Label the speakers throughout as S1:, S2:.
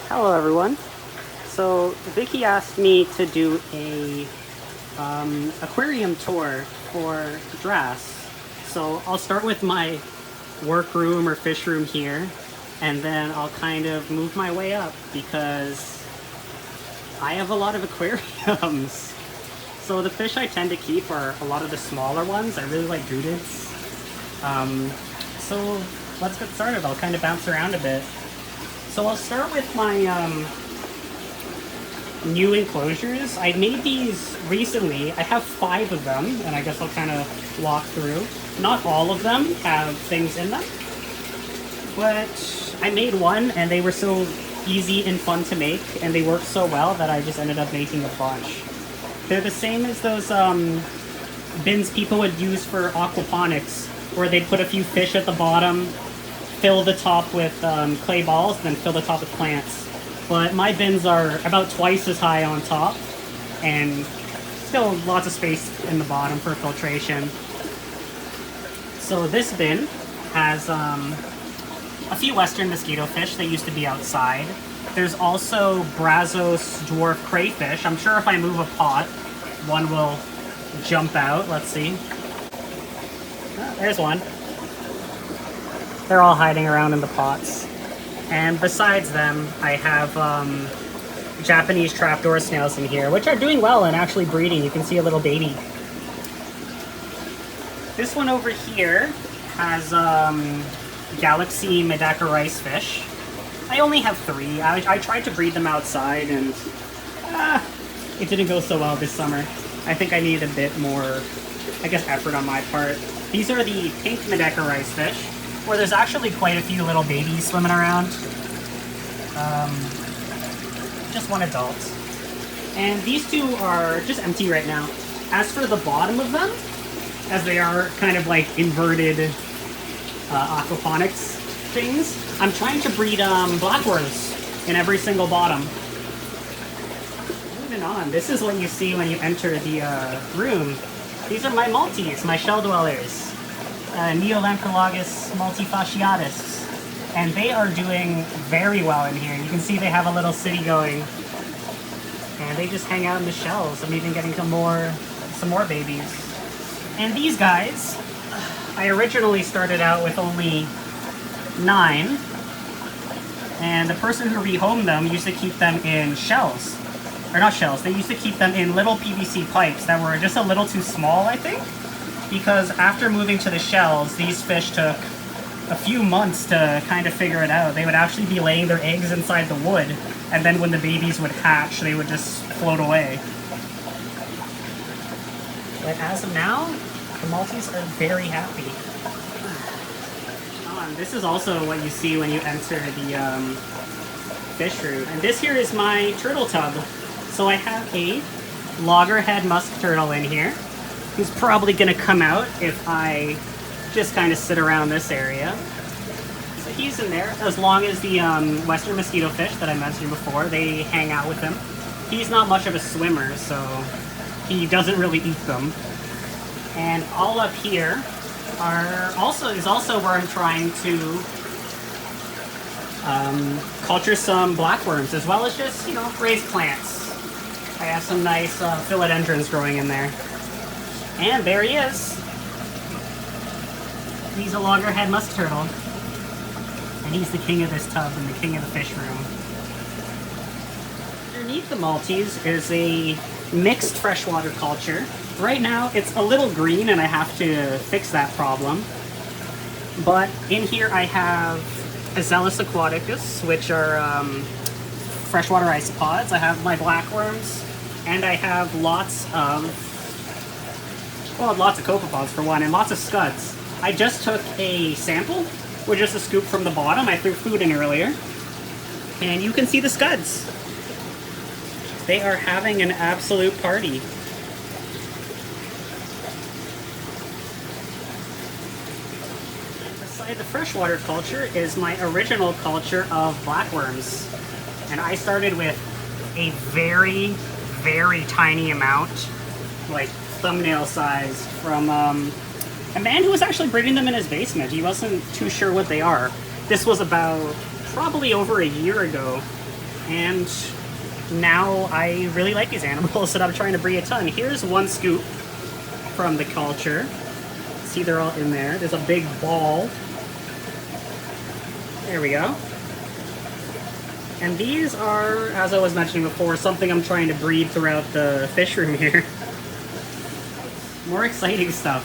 S1: Hello everyone. So Vicky asked me to do a aquarium tour for DRAS. So I'll start with my workroom or fish room here, and then I'll kind of move my way up because I have a lot of aquariums. So the fish I tend to keep are a lot of the smaller ones. I really like Druidids. So let's get started. I'll kind of bounce around a bit. So I'll start with my new enclosures. I made these recently. I have 5 of them, and I guess I'll kind of walk through. Not all of them have things in them, but I made one, and they were so easy and fun to make, and they worked so well that I just ended up making a bunch. They're the same as those bins people would use for aquaponics, where they'd put a few fish at the bottom, fill the top with clay balls, and then fill the top with plants. But my bins are about twice as high on top, and still lots of space in the bottom for filtration. So this bin has a few western mosquito fish that used to be outside. There's also Brazos dwarf crayfish. I'm sure if I move a pot, one will jump out. Let's see. Oh, there's one. They're all hiding around in the pots. And besides them, I have Japanese trapdoor snails in here, which are doing well and actually breeding. You can see a little baby. This one over here has Galaxy Medaka rice fish. I only have 3. I tried to breed them outside, and it didn't go so well this summer. I think I needed a bit more, I guess, effort on my part. These are the pink Medaka rice fish, where there's actually quite a few little babies swimming around. Just one adult. And these 2 are just empty right now. As for the bottom of them, as they are kind of like inverted aquaponics things, I'm trying to breed blackworms in every single bottom. Moving on, this is what you see when you enter the room. These are my Maltese, my shell dwellers. Neolamprologus multifasciatus, and they are doing very well in here. You can see they have a little city going, and they just hang out in the shells. I'm even getting some more babies. And these guys, I originally started out with only 9, and the person who rehomed them used to keep them in shells. Or not shells, they used to keep them in little PVC pipes that were just a little too small, I think. Because after moving to the shells, these fish took a few months to kind of figure it out. They would actually be laying their eggs inside the wood, and then when the babies would hatch, they would just float away. But as of now, the Maltese are very happy. This is also what you see when you enter the fish room. And this here is my turtle tub. So I have a loggerhead musk turtle in here, who's probably going to come out if I just kind of sit around this area. So he's in there, as long as the western mosquito fish that I mentioned before, they hang out with him. He's not much of a swimmer, so he doesn't really eat them. And all up here is also where I'm trying to culture some blackworms, as well as just, raise plants. I have some nice philodendrons growing in there. And there he is. He's a loggerhead musk turtle. And he's the king of this tub and the king of the fish room. Underneath the Maltese is a mixed freshwater culture. Right now it's a little green and I have to fix that problem. But in here I have Azellus aquaticus, which are freshwater isopods. I have my blackworms, and I have lots of copepods for one, and lots of scuds. I just took a sample with just a scoop from the bottom. I threw food in earlier, and you can see the scuds. They are having an absolute party. Beside the freshwater culture is my original culture of blackworms. And I started with a very, very tiny amount, like thumbnail size, from a man who was actually breeding them in his basement. He wasn't too sure what they are. This was about probably over a year ago. And now I really like these animals and I'm trying to breed a ton. Here's one scoop from the culture. See, they're all in there. There's a big ball. There we go. And these are, as I was mentioning before, something I'm trying to breed throughout the fish room here. More exciting stuff.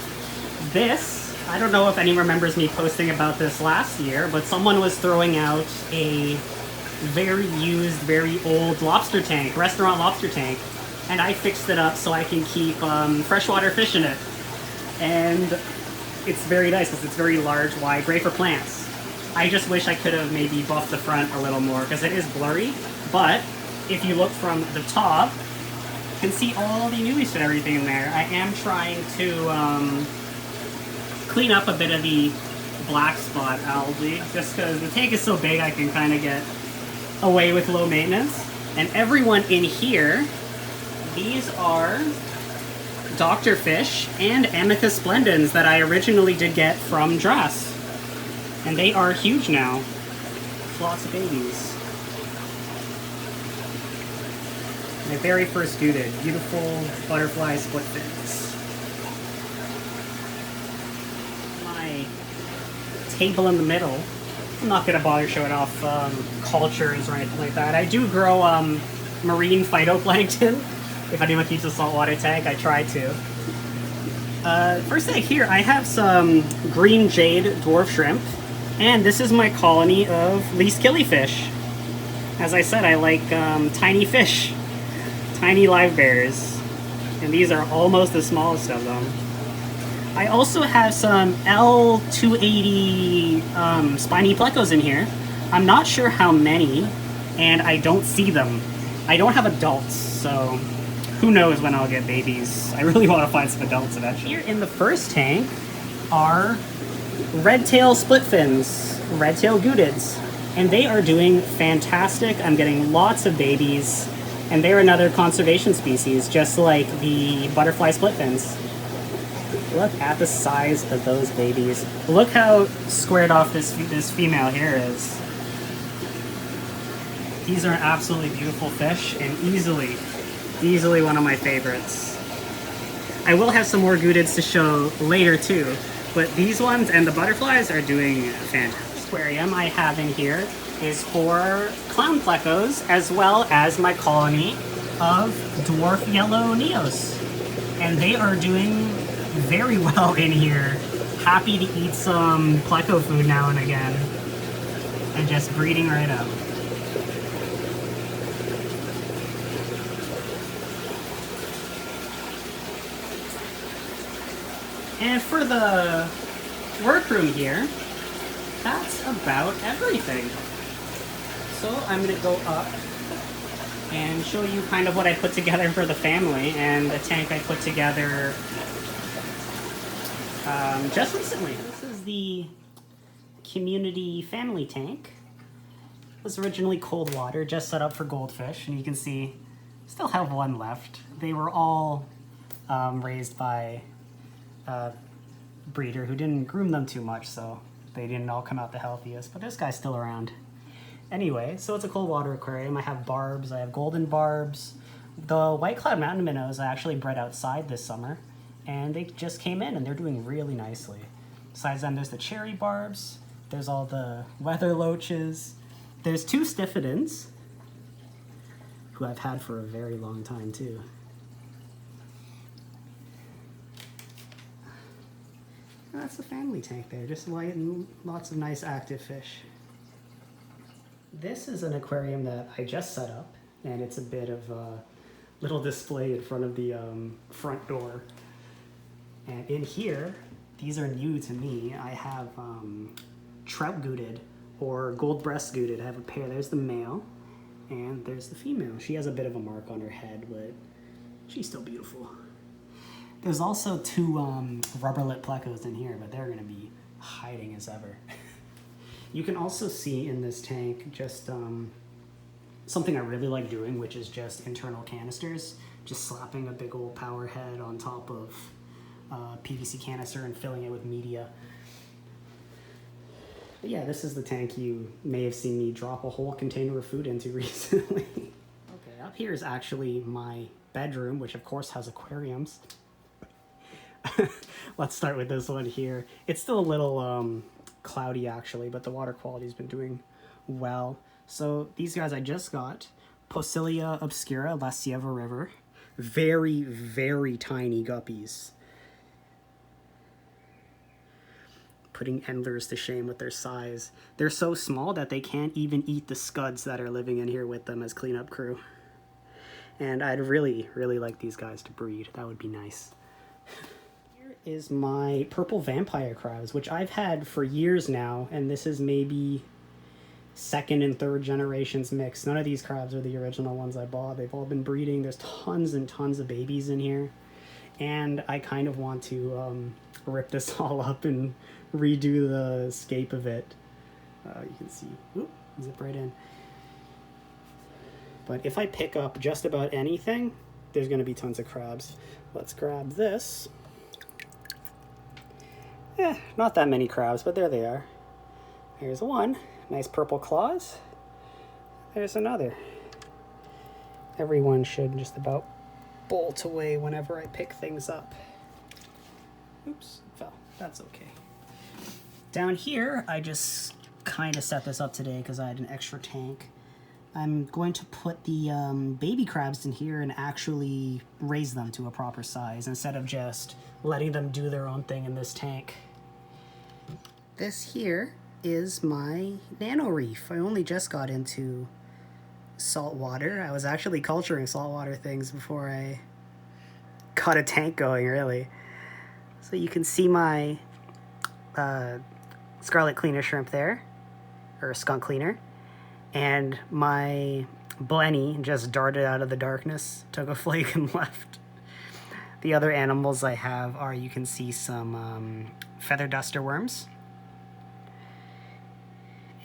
S1: This, I don't know if anyone remembers me posting about this last year, but someone was throwing out a very used, very old lobster tank, restaurant lobster tank, and I fixed it up so I can keep freshwater fish in it. And it's very nice because it's very large, wide, great for plants. I just wish I could have maybe buffed the front a little more because it is blurry, but if you look from the top, you can see all the newies and everything in there. I am trying to clean up a bit of the black spot algae just because the tank is so big I can kind of get away with low maintenance. And everyone in here, these are Dr. Fish and Amicus splendens that I originally did get from DRAS. And they are huge now. Lots of babies. My very first duded. Beautiful butterfly split fins. My table in the middle. I'm not going to bother showing off cultures or anything like that. I do grow marine phytoplankton. If anyone keeps a saltwater tank, I try to. First thing here, I have some green jade dwarf shrimp. And this is my colony of least killifish. As I said, I like tiny fish, tiny live bears, and these are almost the smallest of them. I also have some L280 spiny plecos in here. I'm not sure how many, and I don't see them. I don't have adults, so who knows when I'll get babies. I really want to find some adults eventually. Here in the first tank are red-tail split fins, red-tail gutids, and they are doing fantastic. I'm getting lots of babies, and they're another conservation species, just like the butterfly split fins. Look at the size of those babies. Look how squared off this female here is. These are absolutely beautiful fish, and easily one of my favorites. I will have some more gutids to show later too, but these ones and the butterflies are doing fantastic. The aquarium I have in here is for clown plecos, as well as my colony of dwarf yellow neos. And they are doing very well in here. Happy to eat some pleco food now and again. And just breeding right up. And for the workroom here, that's about everything. So I'm gonna go up and show you kind of what I put together for the family and the tank I put together just recently. This is the community family tank. It was originally cold water, just set up for goldfish, and you can see still have one left. They were all raised by a breeder who didn't groom them too much, so they didn't all come out the healthiest, but this guy's still around. Anyway, so it's a cold water aquarium. I have barbs, I have golden barbs. The white cloud mountain minnows I actually bred outside this summer, and they just came in and they're doing really nicely. Besides them, there's the cherry barbs, there's all the weather loaches, there's two stiffidins, who I've had for a very long time too. That's the family tank there, just lighting lots of nice active fish. This is an aquarium that I just set up, and it's a bit of a little display in front of the front door. And in here, these are new to me. I have trout gutted or gold breast gutted. I have a pair. There's the male, and there's the female. She has a bit of a mark on her head, but she's still beautiful. There's also two rubber lip plecos in here, but they're gonna be hiding as ever. You can also see in this tank just something I really like doing, which is just internal canisters. Just slapping a big old power head on top of a PVC canister and filling it with media. But yeah, this is the tank you may have seen me drop a whole container of food into recently. Okay, up here is actually my bedroom, which of course has aquariums. Let's start with this one here. It's still a little cloudy actually, but the water quality's been doing well. So these guys I just got, Posilia obscura, La Sieva River. Very, very tiny guppies. Putting endlers to shame with their size. They're so small that they can't even eat the scuds that are living in here with them as cleanup crew. And I'd really, really like these guys to breed. That would be nice. Here is my purple vampire crabs, which I've had for years now, and this is maybe second and third generations mixed. None of these crabs are the original ones I bought. They've all been breeding. There's tons and tons of babies in here. And I kind of want to rip this all up and redo the scape of it. You can see, oop, zip right in. But if I pick up just about anything, there's going to be tons of crabs. Let's grab this. Not that many crabs, but there they are. There's one. Nice purple claws. There's another. Everyone should just about bolt away whenever I pick things up. Oops, fell. That's okay. Down here, I just kind of set this up today because I had an extra tank. I'm going to put the baby crabs in here and actually raise them to a proper size instead of just letting them do their own thing in this tank. This here is my nano reef. I only just got into salt water. I was actually culturing saltwater things before I got a tank going, really. So you can see my scarlet cleaner shrimp there, or skunk cleaner, and my Blenny just darted out of the darkness, took a flake and left. The other animals I have are, you can see some feather duster worms,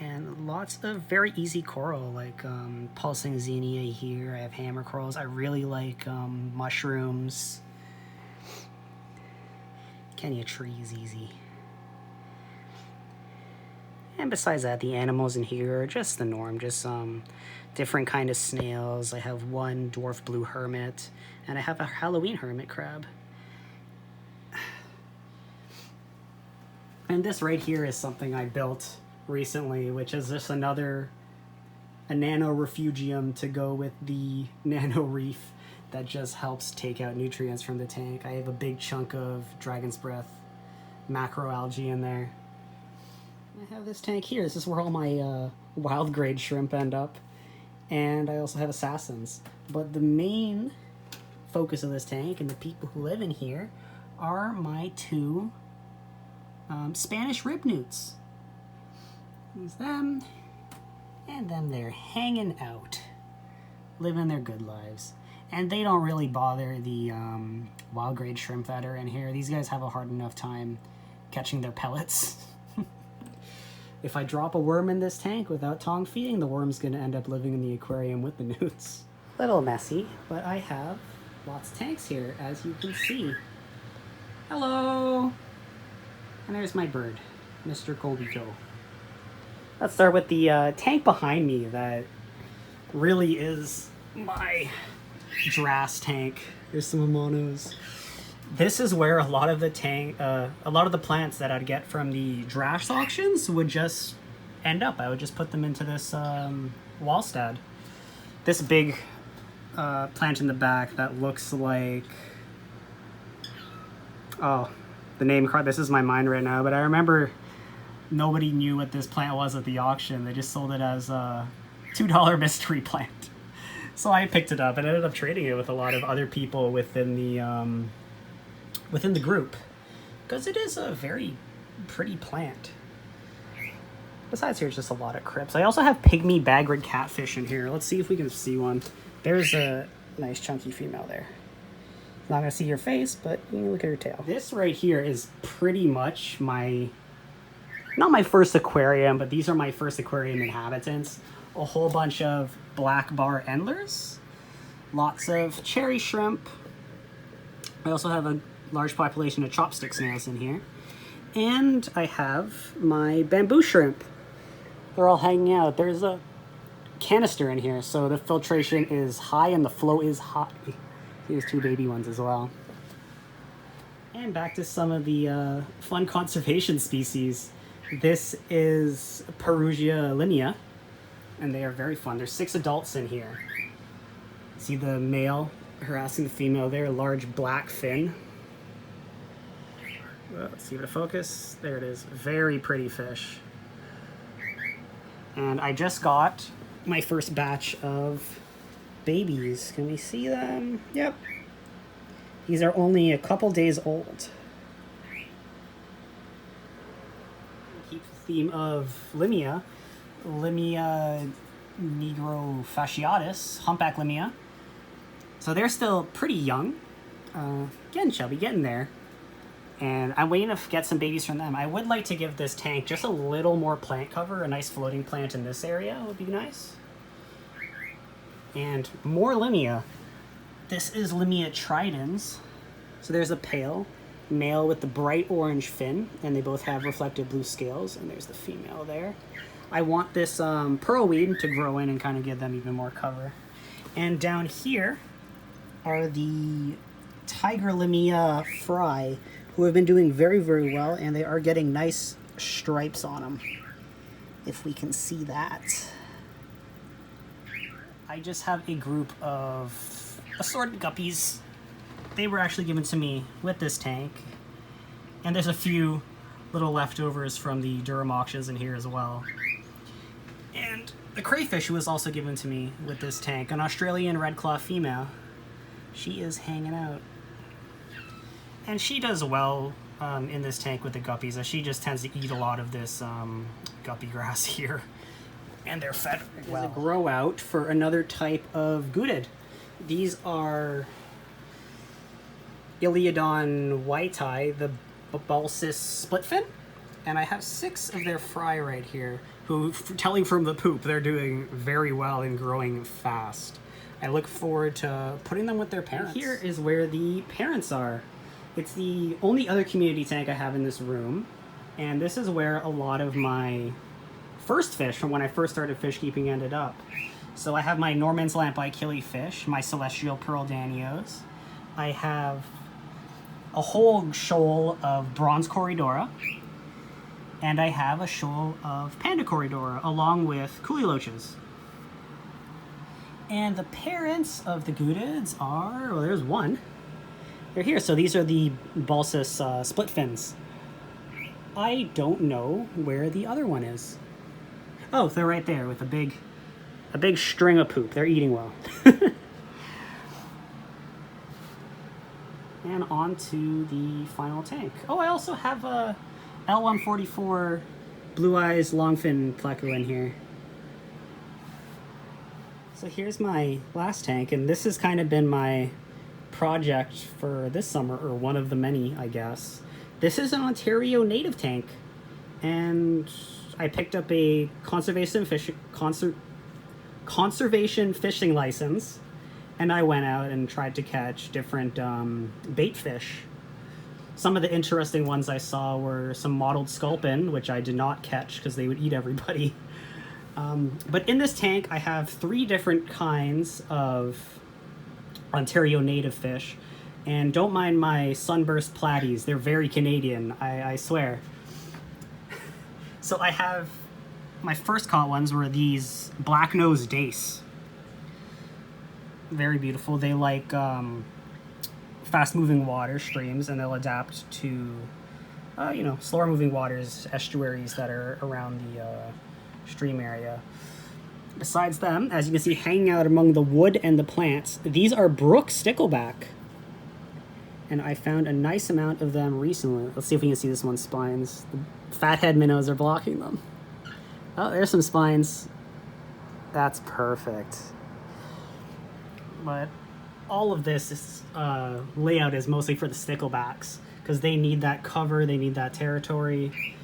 S1: and lots of very easy coral, like pulsing xenia here. I have hammer corals. I really like mushrooms. Kenya tree is easy. And besides that, the animals in here are just the norm, just some different kind of snails. I have one dwarf blue hermit, and I have a Halloween hermit crab. And this right here is something I built recently, which is just a nano refugium to go with the nano reef that just helps take out nutrients from the tank. I have a big chunk of dragon's breath macroalgae in there. I have this tank here. This is where all my wild grade shrimp end up. And I also have assassins. But the main focus of this tank and the people who live in here are my two Spanish rib newts. There's them, and them there hanging out, living their good lives. And they don't really bother the wild grade shrimp that are in here. These guys have a hard enough time catching their pellets. If I drop a worm in this tank without tong feeding, the worm's going to end up living in the aquarium with the newts. Little messy, but I have lots of tanks here, as you can see. Hello! And there's my bird, Mr. Kobiko. Let's start with the tank behind me that really is my DRAS tank. There's some Amanos. This is where a lot of the plants that I'd get from the DRAS auctions would just end up. I would just put them into this Wallstad. This big plant in the back that looks like, oh, the name card, this is my mind right now, but I remember nobody knew what this plant was at the auction. They just sold it as a $2 mystery plant. So I picked it up and ended up trading it with a lot of other people within the group, because it is a very pretty plant. Besides, here's just a lot of crypts. I also have pygmy bagrid catfish in here. Let's see if we can see one. There's a nice chunky female there. Not gonna see your face, but you can look at her tail. This right here is pretty much my, not my first aquarium, but these are my first aquarium inhabitants. A whole bunch of black bar endlers, lots of cherry shrimp. I also have a large population of chopstick snails in here. And I have my bamboo shrimp. They're all hanging out. There's a canister in here, so the filtration is high and the flow is high. Here's 2 baby ones as well. And back to some of the fun conservation species. This is Perugia linea, and they are very fun. There's 6 adults in here. See the male harassing the female there, large black fin. Well, let's see if it'll focus. There it is. Very pretty fish. And I just got my first batch of babies. Can we see them? Yep. These are only a couple days old. Keep the theme of Limia. Limia nigrofasciatus, humpback Limia. So they're still pretty young. Again, shall be getting there. And I'm waiting to get some babies from them. I would like to give this tank just a little more plant cover. A nice floating plant in this area would be nice. And more Limia. This is Limia tridens. So there's a pale male with the bright orange fin, and they both have reflective blue scales, and there's the female there. I want this pearlweed to grow in and kind of give them even more cover. And down here are the Tiger Limia fry, who have been doing very, very well, and they are getting nice stripes on them, if we can see that. I just have a group of assorted guppies. They were actually given to me with this tank, and there's a few little leftovers from the Duramaxes in here as well. And the crayfish was also given to me with this tank, an Australian red claw female. She is hanging out. And she does well in this tank with the guppies, as she just tends to eat a lot of this guppy grass here. And they're fed well. There's a grow out for another type of gutid. These are Iliodon whitei, the Balsis splitfin. And I have 6 of their fry right here, who, telling from the poop, they're doing very well and growing fast. I look forward to putting them with their parents. And here is where the parents are. It's the only other community tank I have in this room, and this is where a lot of my first fish from when I first started fish keeping ended up. So I have my Norman's Lamp-eye killifish, my Celestial Pearl Danios. I have a whole shoal of Bronze Corridora, and I have a shoal of Panda Corridora, along with Coolie Loaches. And the parents of the gutids are, well, there's one. They're here. So these are the Balsis split fins. I don't know where the other one is. Oh, they're right there with a big string of poop. They're eating well. And on to the final tank. Oh, I also have a L144 Blue Eyes Longfin Pleco in here. So here's my last tank, and this has kind of been my project for this summer, or one of the many, I guess. This is an Ontario native tank, and I picked up a conservation fishing license, and I went out and tried to catch different bait fish. Some of the interesting ones I saw were some mottled sculpin, which I did not catch because they would eat everybody. But in this tank, I have 3 different kinds of Ontario native fish, and don't mind my sunburst platies. They're very Canadian, I swear. So I have, my first caught ones were these black-nosed dace. Very beautiful. They like fast-moving water streams, and they'll adapt to, slower-moving waters, estuaries that are around the stream area. Besides them, as you can see hanging out among the wood and the plants, these are brook stickleback. And I found a nice amount of them recently. Let's see if we can see this one's spines. The fathead minnows are blocking them. Oh, there's some spines. That's perfect. But all of this layout is mostly for the sticklebacks, because they need that cover, they need that territory.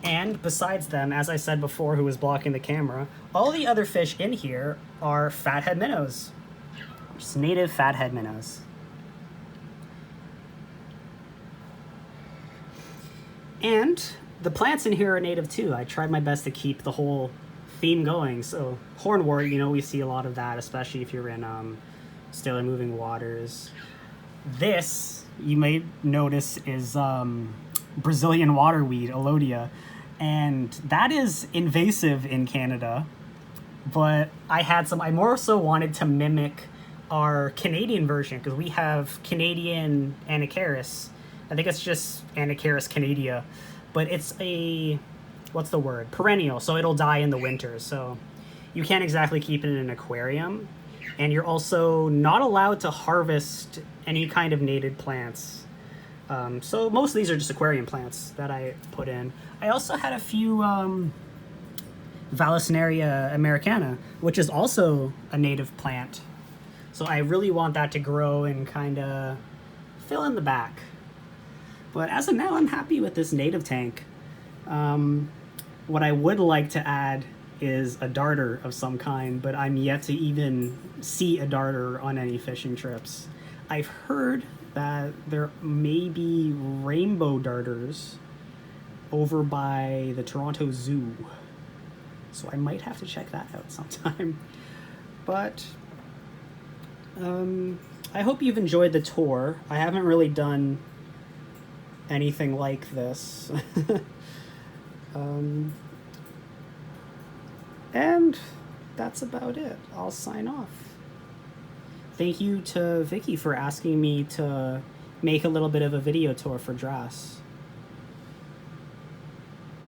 S1: And besides them, as I said before, who was blocking the camera, all the other fish in here are fathead minnows. Just native fathead minnows. And the plants in here are native too. I tried my best to keep the whole theme going. So hornwort, you know, we see a lot of that, especially if you're in still in moving waters. This, you may notice, is Brazilian waterweed, Alodia, and that is invasive in Canada. But I more so wanted to mimic our Canadian version, because we have Canadian Anacharis. I think it's just Anacharis canadia, but it's a, what's the word? Perennial, so it'll die in the winter. So you can't exactly keep it in an aquarium, and you're also not allowed to harvest any kind of native plants. So most of these are just aquarium plants that I put in. I also had a few Vallisneria americana, which is also a native plant. So I really want that to grow and kind of fill in the back. But as of now, I'm happy with this native tank. What I would like to add is a darter of some kind, but I'm yet to even see a darter on any fishing trips. I've heard that there may be rainbow darters over by the Toronto Zoo, so I might have to check that out sometime. But I hope you've enjoyed the tour. I haven't really done anything like this. And that's about it. I'll sign off. Thank you to Vicky for asking me to make a little bit of a video tour for DRAS.